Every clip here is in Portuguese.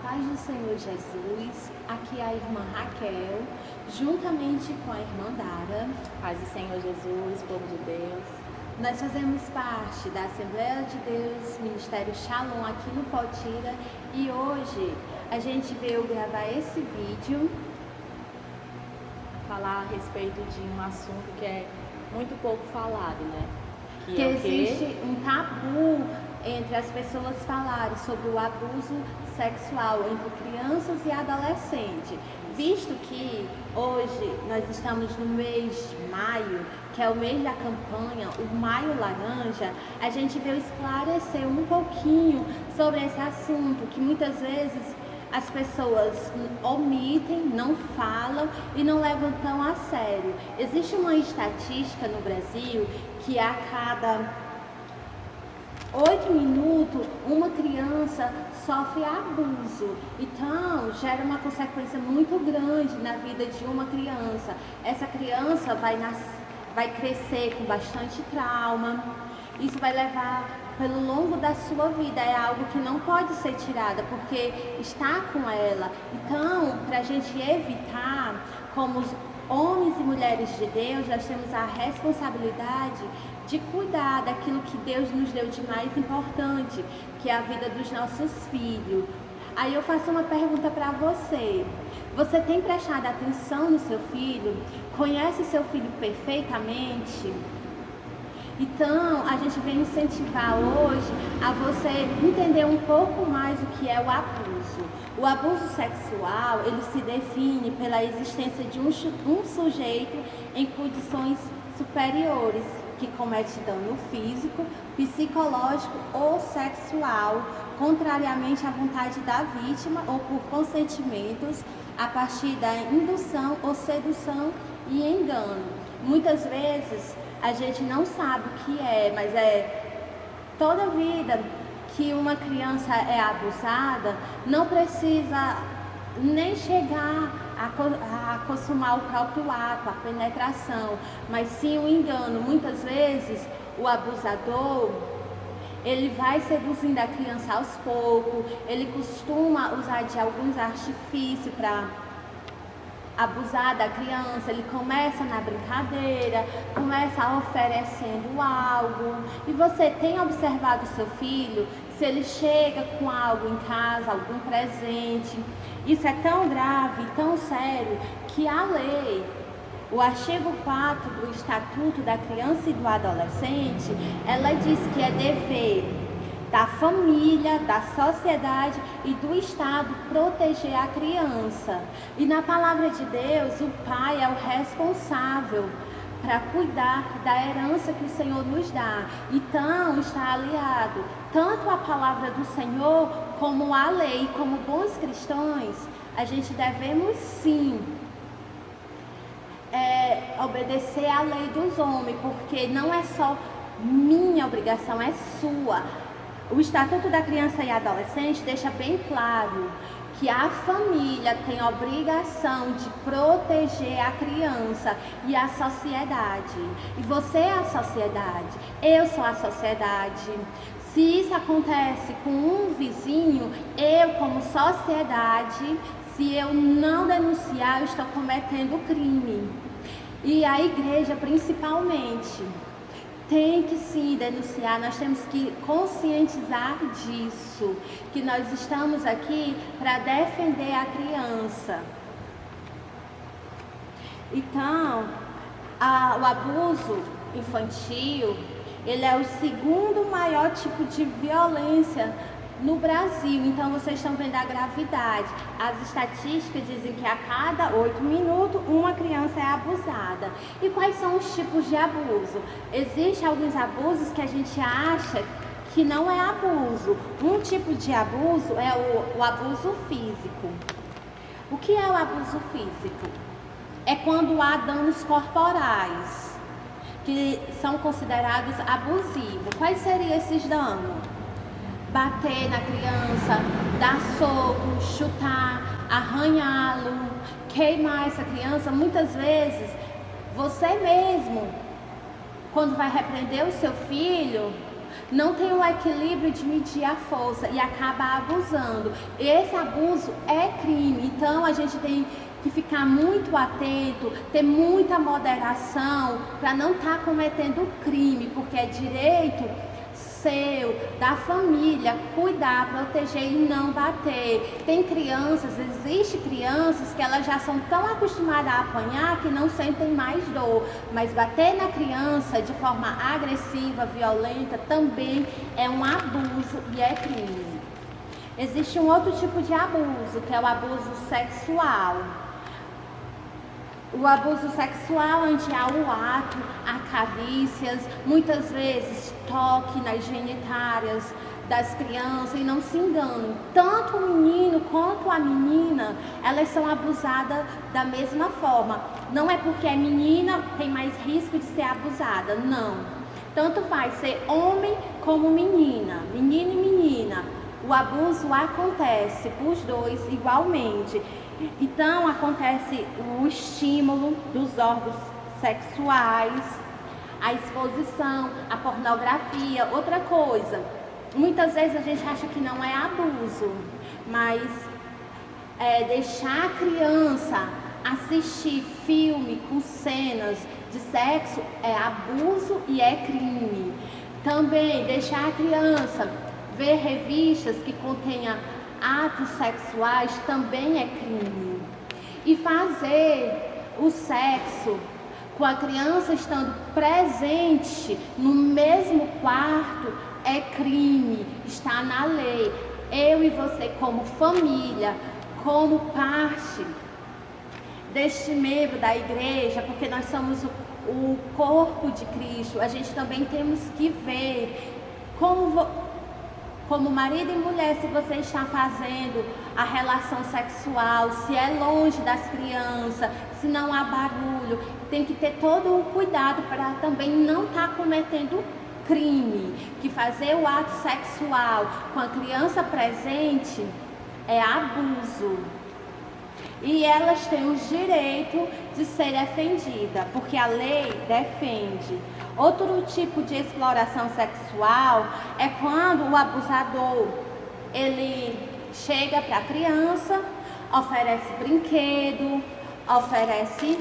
paz do Senhor Jesus, aqui é a irmã Raquel, juntamente com a irmã Dara. Paz do Senhor Jesus, povo de Deus. Nós fazemos parte da Assembleia de Deus, Ministério Shalom, aqui no Potira, e hoje a gente veio gravar esse vídeo, Falar a respeito de um assunto que é muito pouco falado, né? que existe um tabu entre as pessoas falarem sobre o abuso sexual entre crianças e adolescentes, visto que hoje nós estamos no mês de maio, que é o mês da campanha, o Maio Laranja. A gente veio esclarecer um pouquinho sobre esse assunto, que muitas vezes as pessoas omitem, não falam e não levam tão a sério. Existe uma estatística no Brasil que a cada 8 minutos uma criança sofre abuso. Então gera uma consequência muito grande na vida de uma criança. Essa criança vai crescer com bastante trauma. Isso vai levar pelo longo da sua vida, é algo que não pode ser tirada, porque está com ela. Então, para a gente evitar, como os homens e mulheres de Deus, nós temos a responsabilidade de cuidar daquilo que Deus nos deu de mais importante, que é a vida dos nossos filhos. Aí eu faço uma pergunta para você. Você tem prestado atenção no seu filho? Conhece seu filho perfeitamente? Então, a gente vem incentivar hoje a você entender um pouco mais o que é o abuso. O abuso sexual, ele se define pela existência de um sujeito em condições superiores, que comete dano físico, psicológico ou sexual, contrariamente à vontade da vítima ou por consentimentos a partir da indução ou sedução e engano. Muitas vezes a gente não sabe o que é, mas toda vida que uma criança é abusada, não precisa nem chegar a consumar o próprio ato, a penetração, mas sim o engano. Muitas vezes o abusador, ele vai seduzindo a criança aos poucos, ele costuma usar de alguns artifícios para abusar da criança. Ele começa na brincadeira, começa oferecendo algo. E você tem observado seu filho, se ele chega com algo em casa, algum presente? Isso é tão grave, tão sério, que a lei, o artigo 4 do Estatuto da Criança e do Adolescente, ela diz que é dever da família, da sociedade e do Estado proteger a criança. E na palavra de Deus, o pai é o responsável para cuidar da herança que o Senhor nos dá. Então está aliado tanto a palavra do Senhor como a lei. Como bons cristãos, a gente devemos sim obedecer à lei dos homens, porque não é só minha obrigação, é sua. O Estatuto da Criança e Adolescente deixa bem claro que a família tem a obrigação de proteger a criança e a sociedade. E você é a sociedade, eu sou a sociedade. Se isso acontece com um vizinho, eu como sociedade, se eu não denunciar, eu estou cometendo crime. E a igreja principalmente tem que sim denunciar. Nós temos que conscientizar disso, que nós estamos aqui para defender a criança. Então, o abuso infantil, ele é o segundo maior tipo de violência no Brasil. Então vocês estão vendo a gravidade. As estatísticas dizem que a cada 8 minutos uma criança é abusada. E quais são os tipos de abuso? Existem alguns abusos que a gente acha que não é abuso. Um tipo de abuso é o abuso físico. O que é o abuso físico? É quando há danos corporais que são considerados abusivos. Quais seriam esses danos? Bater na criança, dar soco, chutar, arranhá-lo, queimar essa criança. Muitas vezes, você mesmo, quando vai repreender o seu filho, não tem o equilíbrio de medir a força e acaba abusando. Esse abuso é crime, então a gente tem que ficar muito atento, ter muita moderação para não estar cometendo crime, porque é direito seu, da família, cuidar, proteger e não bater. Tem crianças, existe crianças que elas já são tão acostumadas a apanhar que não sentem mais dor, mas bater na criança de forma agressiva, violenta, também é um abuso e é crime. Existe um outro tipo de abuso, que é o abuso sexual. O abuso sexual, onde há o ato, há carícias, muitas vezes toque nas genitárias das crianças, e não se enganem, tanto o menino quanto a menina, elas são abusadas da mesma forma. Não é porque é menina tem mais risco de ser abusada, não. Tanto faz ser homem como menina, menino e menina. O abuso acontece para os dois igualmente. Então acontece o estímulo dos órgãos sexuais, a exposição, a pornografia. Outra coisa, muitas vezes a gente acha que não é abuso, mas deixar a criança assistir filme com cenas de sexo é abuso e é crime. Também deixar a criança ver revistas que contenham atos sexuais também é crime. E fazer o sexo com a criança estando presente no mesmo quarto é crime, está na lei. Eu e você, como família, como parte deste membro da igreja, porque nós somos o corpo de Cristo, a gente também temos que ver como marido e mulher, se você está fazendo a relação sexual, se é longe das crianças, se não há barulho, tem que ter todo o cuidado para também não estar cometendo crime, que fazer o ato sexual com a criança presente é abuso. E elas têm o direito de ser defendidas, porque a lei defende. Outro tipo de exploração sexual é quando o abusador, ele chega para a criança, oferece brinquedo, oferece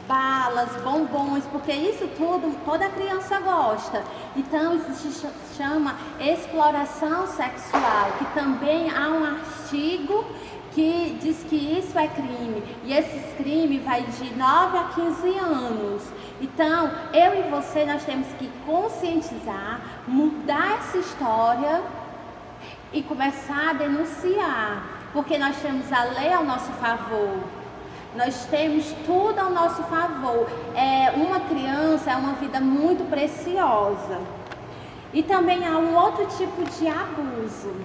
balas, bombons, porque isso tudo toda criança gosta. Então isso se chama exploração sexual, que também há um artigo que diz que isso é crime, e esses crimes vai de 9 a 15 anos. Então, eu e você, nós temos que conscientizar, mudar essa história e começar a denunciar, porque nós temos a lei ao nosso favor. Nós temos tudo ao nosso favor. Uma criança é uma vida muito preciosa. E também há um outro tipo de abuso,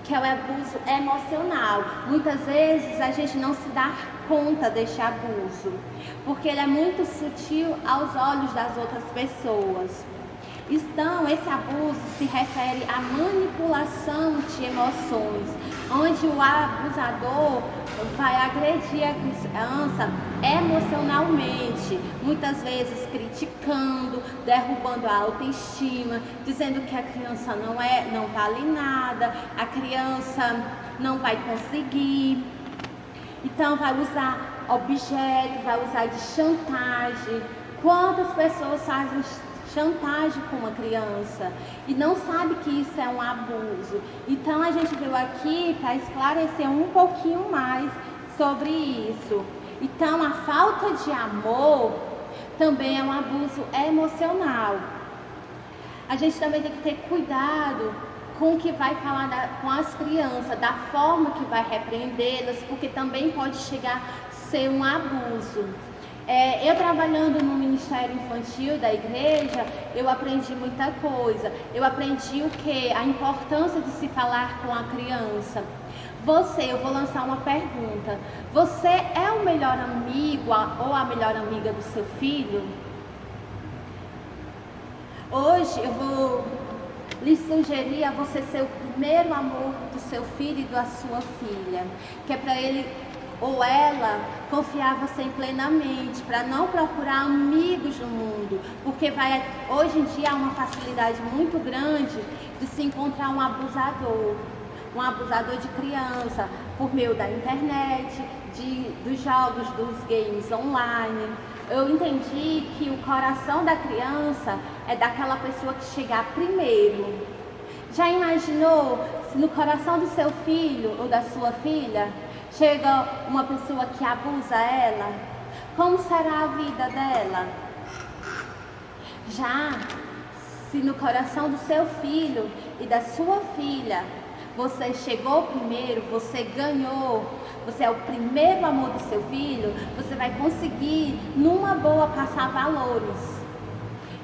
que é o abuso emocional. Muitas vezes a gente não se dá conta deste abuso, porque ele é muito sutil aos olhos das outras pessoas. Então, esse abuso se refere à manipulação de emoções, onde o abusador vai agredir a criança emocionalmente, muitas vezes criticando, derrubando a autoestima, dizendo que a criança não vale nada, a criança não vai conseguir. Então vai usar objetos, vai usar de chantagem. Quantas pessoas fazem chantagem com uma criança e não sabe que isso é um abuso? Então a gente veio aqui para esclarecer um pouquinho mais sobre isso. Então a falta de amor também é um abuso emocional. A gente também tem que ter cuidado com o que vai falar com as crianças, da forma que vai repreendê-las, porque também pode chegar a ser um abuso. Eu trabalhando no Ministério Infantil da igreja, eu aprendi muita coisa. Eu aprendi o quê? A importância de se falar com a criança. Eu vou lançar uma pergunta. Você é o melhor amigo ou a melhor amiga do seu filho? Hoje eu vou lhe sugerir a você ser o primeiro amor do seu filho e da sua filha, que é para ele ou ela confiar você plenamente, para não procurar amigos no mundo, porque hoje em dia há uma facilidade muito grande de se encontrar um abusador de criança, por meio da internet, dos jogos, dos games online. Eu entendi que o coração da criança é daquela pessoa que chegar primeiro. Já imaginou se no coração do seu filho ou da sua filha chega uma pessoa que abusa ela? Como será a vida dela? Já se no coração do seu filho e da sua filha você chegou primeiro, você ganhou, você é o primeiro amor do seu filho, você vai conseguir numa boa passar valores.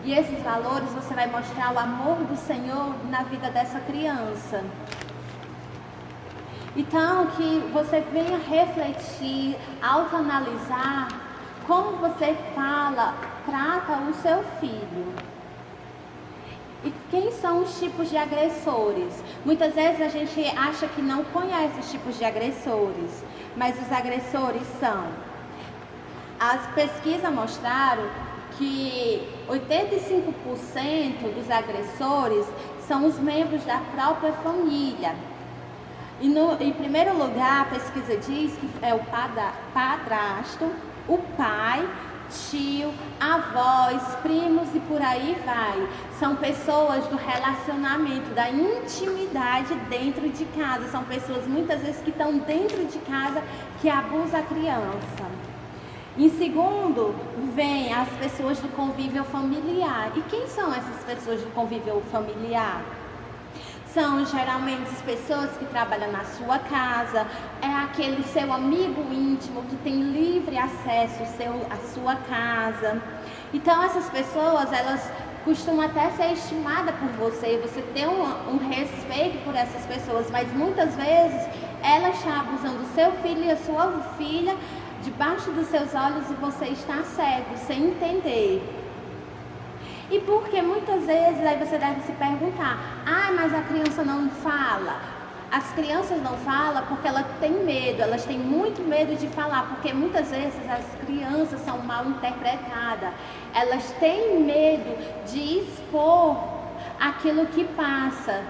E esses valores você vai mostrar o amor do Senhor na vida dessa criança. Então, que você venha refletir, autoanalisar como você trata o seu filho. E quem são os tipos de agressores? Muitas vezes a gente acha que não conhece os tipos de agressores, mas os agressores são... As pesquisas mostraram que 85% dos agressores são os membros da própria família. Em primeiro lugar, a pesquisa diz que é o padrasto, o pai, tio, avós, primos e por aí vai. São pessoas do relacionamento, da intimidade dentro de casa. São pessoas muitas vezes que estão dentro de casa que abusam a criança. Em segundo, vem as pessoas do convívio familiar. E quem são essas pessoas do convívio familiar? São geralmente as pessoas que trabalham na sua casa, é aquele seu amigo íntimo que tem livre acesso à sua casa. Então essas pessoas, elas costumam até ser estimadas por você tem um respeito por essas pessoas, mas muitas vezes ela está abusando do seu filho e a sua filha debaixo dos seus olhos e você está cego, sem entender. E porque muitas vezes aí você deve se perguntar, mas a criança não fala. As crianças não falam porque elas têm medo, elas têm muito medo de falar, porque muitas vezes as crianças são mal interpretadas. Elas têm medo de expor aquilo que passa.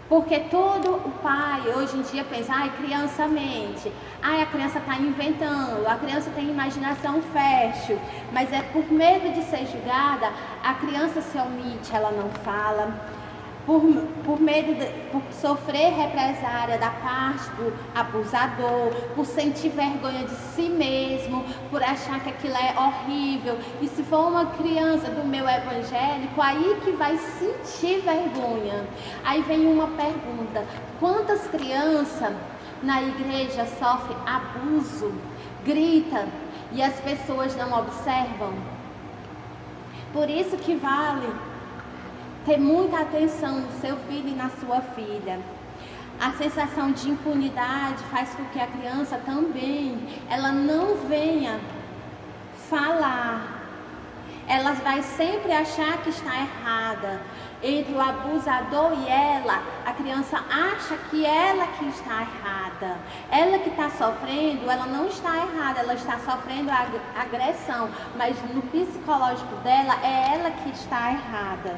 Porque todo o pai hoje em dia pensa, criança mente, a criança está inventando, a criança tem imaginação fértil, mas é por medo de ser julgada, a criança se omite, ela não fala, por medo por sofrer represária da parte do abusador, por sentir vergonha de si mesmo, por achar que aquilo é horrível. E se for uma criança do meio evangélico, aí que vai sentir vergonha. Aí vem uma pergunta: quantas crianças na igreja sofrem abuso, grita e as pessoas não observam? Por isso que vale ter muita atenção no seu filho e na sua filha. A sensação de impunidade faz com que a criança também, ela não venha falar. Ela vai sempre achar que está errada. Entre o abusador e ela, a criança acha que ela que está errada. Ela que está sofrendo, ela não está errada, ela está sofrendo a agressão. Mas no psicológico dela, é ela que está errada.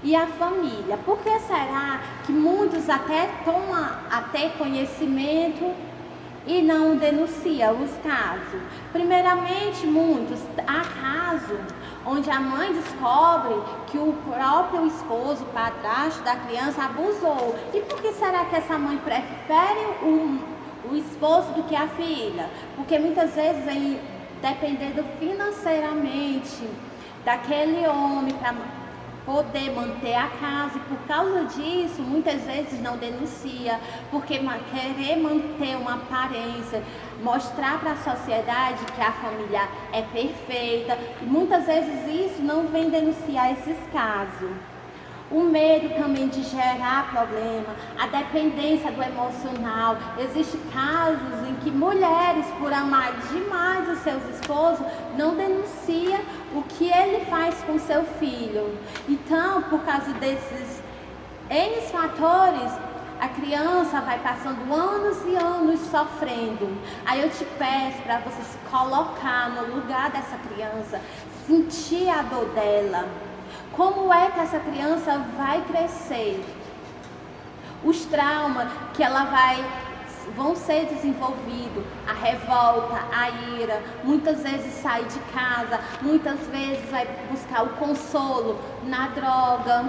E a família, por que será que muitos até tomam conhecimento e não denunciam os casos? Primeiramente, há casos onde a mãe descobre que o próprio esposo, o padrasto da criança, abusou. E por que será que essa mãe prefere o esposo do que a filha? Porque muitas vezes vem dependendo financeiramente daquele homem para poder manter a casa, e por causa disso muitas vezes não denuncia, porque querer manter uma aparência, mostrar para a sociedade que a família é perfeita, e muitas vezes isso não vem denunciar esses casos. O medo também de gerar problema, a dependência do emocional. Existem casos em que mulheres, por amar demais os seus esposos, não denunciam o que ele faz com seu filho. Então, por causa desses N fatores, a criança vai passando anos e anos sofrendo. Aí eu te peço para você se colocar no lugar dessa criança, sentir a dor dela. Como é que essa criança vai crescer? Os traumas que ela vão ser desenvolvidos, a revolta, a ira, muitas vezes sai de casa, muitas vezes vai buscar o consolo na droga,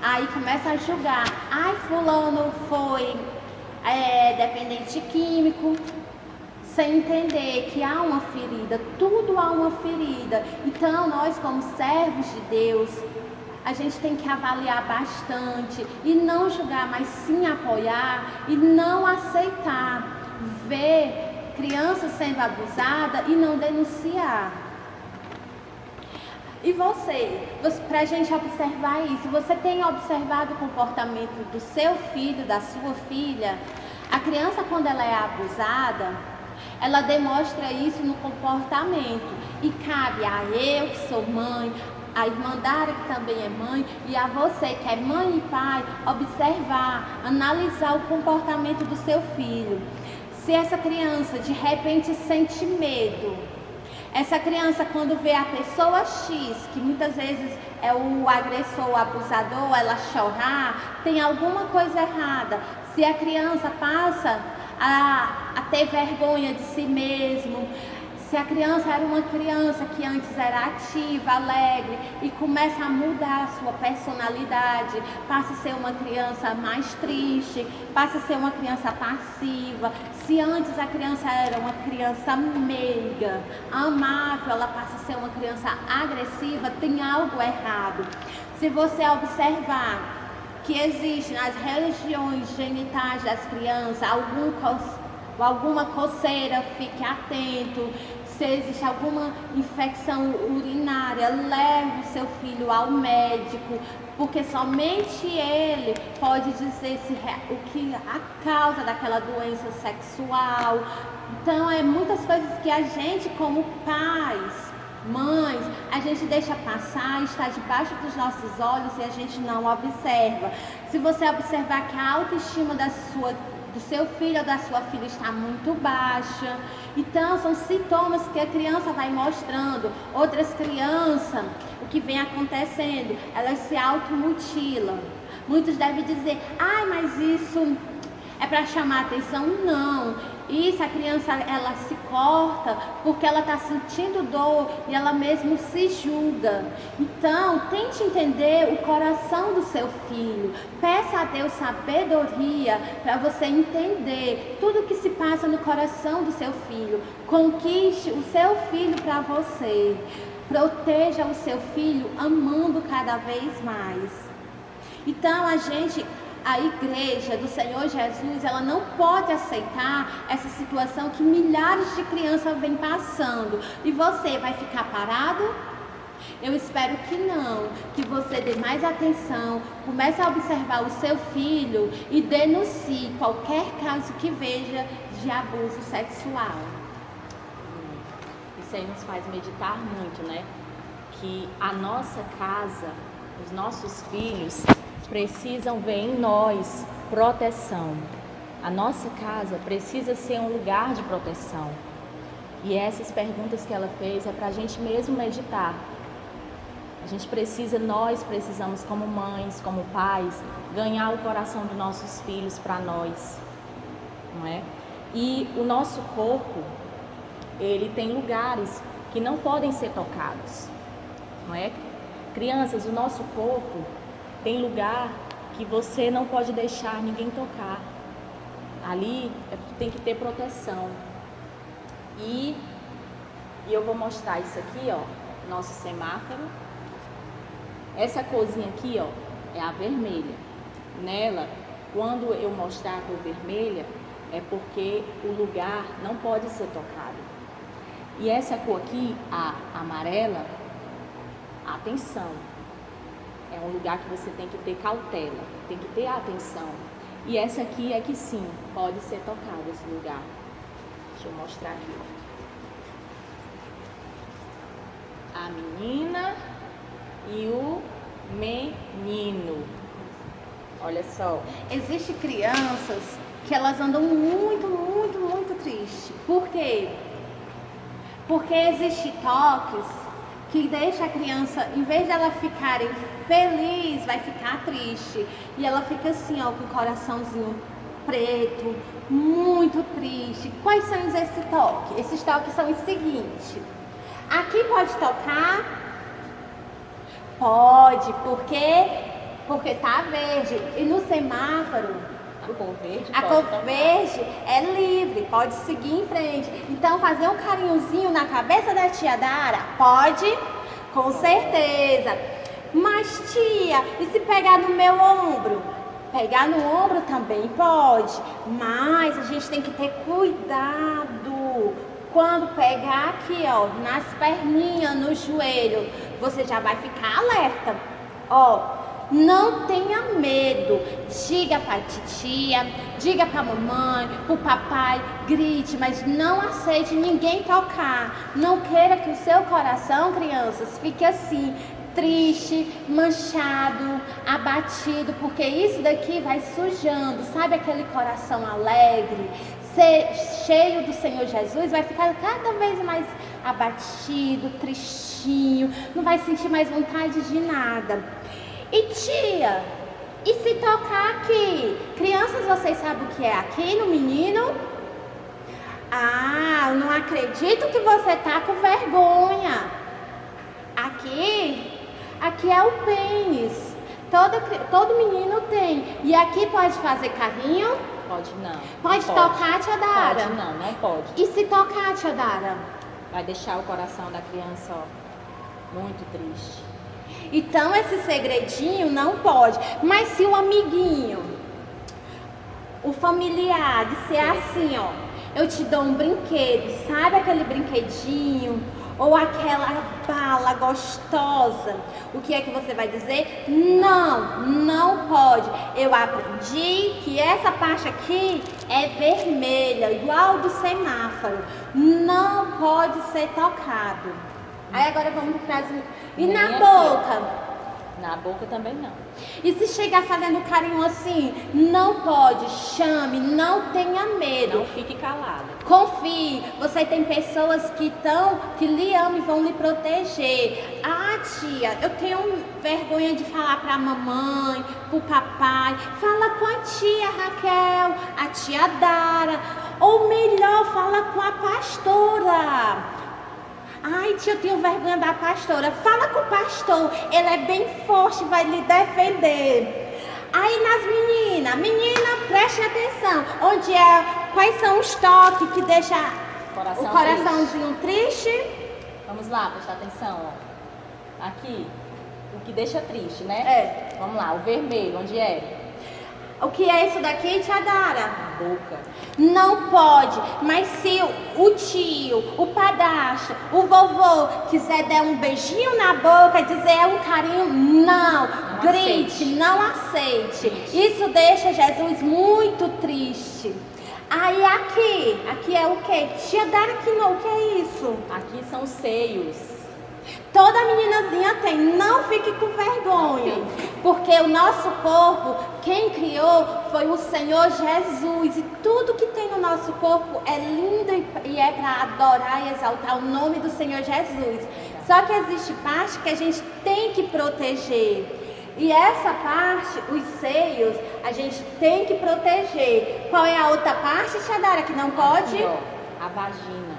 aí começa a julgar, ai fulano foi dependente químico, sem entender que há uma ferida, tudo há uma ferida. Então nós como servos de Deus, a gente tem que avaliar bastante e não julgar, mas sim apoiar e não aceitar ver crianças sendo abusadas e não denunciar. E você, para a gente observar isso, você tem observado o comportamento do seu filho, da sua filha? A criança, quando ela é abusada, ela demonstra isso no comportamento. E cabe a eu, que sou mãe, a irmã Dara, que também é mãe, e a você, que é mãe e pai, observar, analisar o comportamento do seu filho. Se essa criança de repente sente medo, essa criança quando vê a pessoa X, que muitas vezes é o agressor, o abusador, ela chorar, tem alguma coisa errada. Se a criança passa a ter vergonha de si mesmo, se a criança era uma criança que antes era ativa, alegre e começa a mudar a sua personalidade, passa a ser uma criança mais triste, passa a ser uma criança passiva. Se antes a criança era uma criança meiga, amável, ela passa a ser uma criança agressiva, tem algo errado. Se você observar que existe nas regiões genitais das crianças alguma coceira, fique atento. Se existe alguma infecção urinária, leve o seu filho ao médico, porque somente ele pode dizer a causa daquela doença sexual. Então, muitas coisas que a gente, como pais, mães, a gente deixa passar, está debaixo dos nossos olhos e a gente não observa. Se você observar que a autoestima do seu filho ou da sua filha está muito baixa, então são sintomas que a criança vai mostrando. Outras crianças, o que vem acontecendo, elas se automutilam. Muitos devem dizer, ai, mas isso é para chamar atenção. Não, isso a criança ela se corta porque ela está sentindo dor e ela mesmo se julga. Então tente entender o coração do seu filho, peça a Deus sabedoria para você entender tudo que se passa no coração do seu filho. Conquiste o seu filho para você, proteja o seu filho amando cada vez mais. Então a igreja do Senhor Jesus, ela não pode aceitar essa situação que milhares de crianças vêm passando. E você vai ficar parado? Eu espero que não, que você dê mais atenção, comece a observar o seu filho e denuncie qualquer caso que veja de abuso sexual. Isso aí nos faz meditar muito, né? Que a nossa casa, os nossos filhos precisam ver em nós proteção. A nossa casa precisa ser um lugar de proteção. E essas perguntas que ela fez é para a gente mesmo meditar. Nós precisamos como mães, como pais, ganhar o coração dos nossos filhos para nós, não é? E o nosso corpo, ele tem lugares que não podem ser tocados, não é? Crianças, o nosso corpo tem lugar que você não pode deixar ninguém tocar. Ali tem que ter proteção. E eu vou mostrar isso aqui, ó, nosso semáforo. Essa corzinha aqui, ó, é a vermelha. Nela, quando eu mostrar a cor vermelha, é porque o lugar não pode ser tocado. E essa cor aqui, a amarela, atenção. É um lugar que você tem que ter cautela, tem que ter atenção. E essa aqui é que sim, pode ser tocado esse lugar. Deixa eu mostrar aqui. A menina e o menino. Olha só. Existem crianças que elas andam muito tristes. Por quê? Porque existem toques que deixa a criança, em vez de ela ficar feliz, vai ficar triste. E ela fica assim, ó, com o coraçãozinho preto, muito triste. Quais são esses toques? Esses toques são os seguintes. Aqui pode tocar? Pode, porque tá verde. E no semáforo, a cor verde é livre, pode seguir em frente. Então fazer um carinhozinho na cabeça da tia Dara? Pode? Com certeza. Mas tia, e se pegar no meu ombro? Pegar no ombro também pode, mas a gente tem que ter cuidado. Quando pegar aqui, ó, nas perninhas, no joelho, você já vai ficar alerta. Ó, não tenha medo. Diga pra titia, diga pra mamãe, pro papai, grite, mas não aceite ninguém tocar. Não queira que o seu coração, crianças, fique assim, triste, manchado, abatido, porque isso daqui vai sujando. Sabe aquele coração alegre, cheio do Senhor Jesus, vai ficar cada vez mais abatido, tristinho, não vai sentir mais vontade de nada. E tia, e se tocar aqui? Crianças, vocês sabem o que é aqui no menino? Ah, eu não acredito que você tá com vergonha. Aqui é o pênis. Todo menino tem. E aqui pode fazer carinho? Pode não. Pode tocar, tia Dara? Pode não, não pode. E se tocar, tia Dara? Vai deixar o coração da criança, ó, muito triste. Então esse segredinho não pode. Mas se o amiguinho, o familiar, disser assim, ó, eu te dou um brinquedo, sabe aquele brinquedinho? Ou aquela bala gostosa, o que é que você vai dizer? Não, não pode. Eu aprendi que essa parte aqui é vermelha, igual do semáforo. Não pode ser tocado. Aí agora vamos trazer. E na boca? Na boca também não. E se chegar fazendo carinho assim, não pode, chame, não tenha medo. Não fique calada. Confie, você tem pessoas que lhe amam e vão lhe proteger. Ah, tia, eu tenho vergonha de falar pra mamãe, pro papai. Fala com a tia Raquel, a tia Dara. Ou melhor, fala com a pastora. Ai, tia, eu tenho vergonha da pastora. Fala com o pastor, ele é bem forte, vai lhe defender. Aí nas meninas, preste atenção. Quais são os toques que deixam o coraçãozinho triste? Vamos lá, prestar atenção, ó. Aqui, o que deixa triste, né? É. Vamos lá, o vermelho, onde é? O que é isso daqui, tia Dara? Na boca. Não pode, mas se o tio, o padrasto, o vovô quiser dar um beijinho na boca, dizer um carinho, não grite, aceite. Não aceite. Isso deixa Jesus muito triste. Aí aqui é o que? Tia Dara, aqui não, o que é isso? Aqui são os seios. Toda meninazinha tem, não fique com vergonha, porque o nosso corpo, quem criou foi o Senhor Jesus, e tudo que tem no nosso corpo é lindo e é para adorar e exaltar o nome do Senhor Jesus. Só que existe parte que a gente tem que proteger, e essa parte, os seios, a gente tem que proteger. Qual é a outra parte, tia Dara, que não pode? Aqui, ó, a vagina.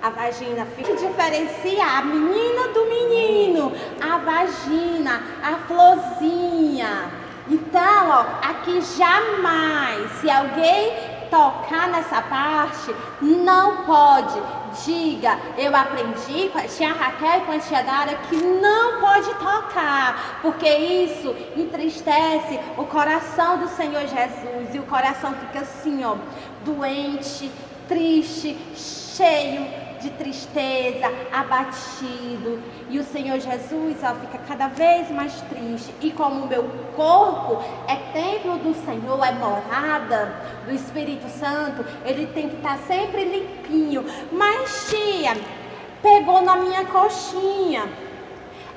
A vagina, fica diferenciar a menina do menino, a vagina, a florzinha. Então, ó, aqui jamais, se alguém tocar nessa parte, não pode. Diga, eu aprendi com a tia Raquel e com a tia Dara que não pode tocar, porque isso entristece o coração do Senhor Jesus, e o coração fica assim, ó, doente, triste, cheio de tristeza, abatido, e o Senhor Jesus, ó, fica cada vez mais triste. E como o meu corpo é templo do Senhor, é morada do Espírito Santo, ele tem que estar sempre limpinho. Mas tia, pegou na minha coxinha.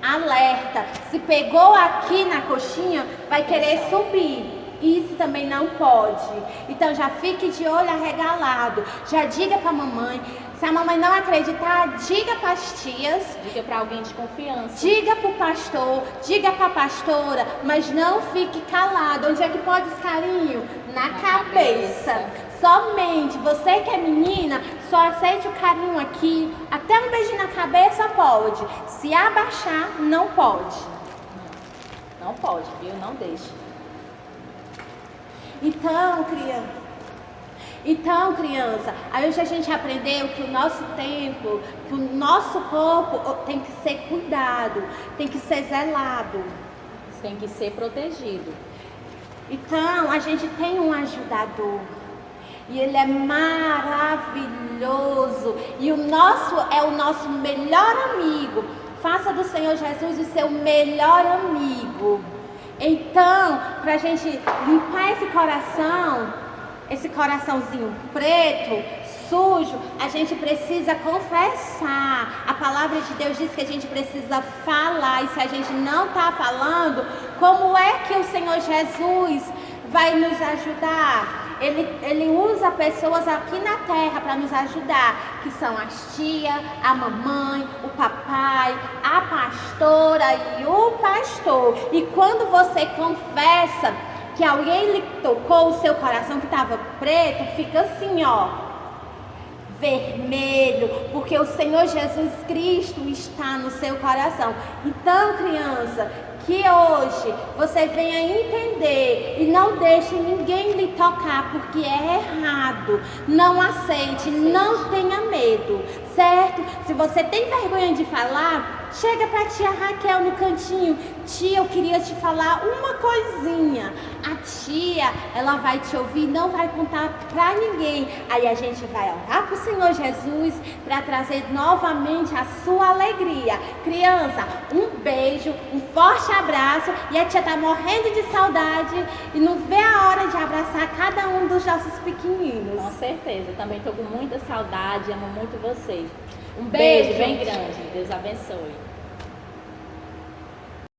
Alerta, se pegou aqui na coxinha, vai querer subir. Isso também não pode. Então já fique de olho arregalado. Já diga para a mamãe. Se a mamãe não acreditar, diga para as tias. Diga para alguém de confiança. Diga para o pastor, diga para a pastora, mas não fique calado. Onde é que pode esse carinho? Na cabeça. Somente, você que é menina, só aceite o carinho aqui. Até um beijinho na cabeça pode. Se abaixar, não pode. Não pode, viu? Não deixe. Então, criança, aí hoje a gente aprendeu que o nosso tempo, que o nosso corpo tem que ser cuidado, tem que ser zelado. Tem que ser protegido. Então, a gente tem um ajudador. E ele é maravilhoso. E o nosso é o nosso melhor amigo. Faça do Senhor Jesus o seu melhor amigo. Então, para a gente limpar esse coraçãozinho preto, sujo, a gente precisa confessar. A palavra de Deus diz que a gente precisa falar. E se a gente não está falando, como é que o Senhor Jesus vai nos ajudar? Ele usa pessoas aqui na terra para nos ajudar, que são as tias, a mamãe, o papai, a pastora e o pastor. E quando você confessa que alguém lhe tocou o seu coração que estava preto, fica assim, ó, vermelho, porque o Senhor Jesus Cristo está no seu coração. Então, criança, que hoje você venha entender e não deixe ninguém lhe tocar, porque é errado. Não aceite, não tenha medo, certo? Se você tem vergonha de falar, chega para a tia Raquel no cantinho. Tia, eu queria te falar uma coisinha. A tia, ela vai te ouvir, não vai contar para ninguém. Aí a gente vai orar para o Senhor Jesus para trazer novamente a sua alegria. Criança, um beijo, um forte abraço. E a tia tá morrendo de saudade e não vê a hora de abraçar cada um dos nossos pequeninos. Com certeza, também tô com muita saudade, amo muito vocês. Um beijo bem grande, Deus abençoe.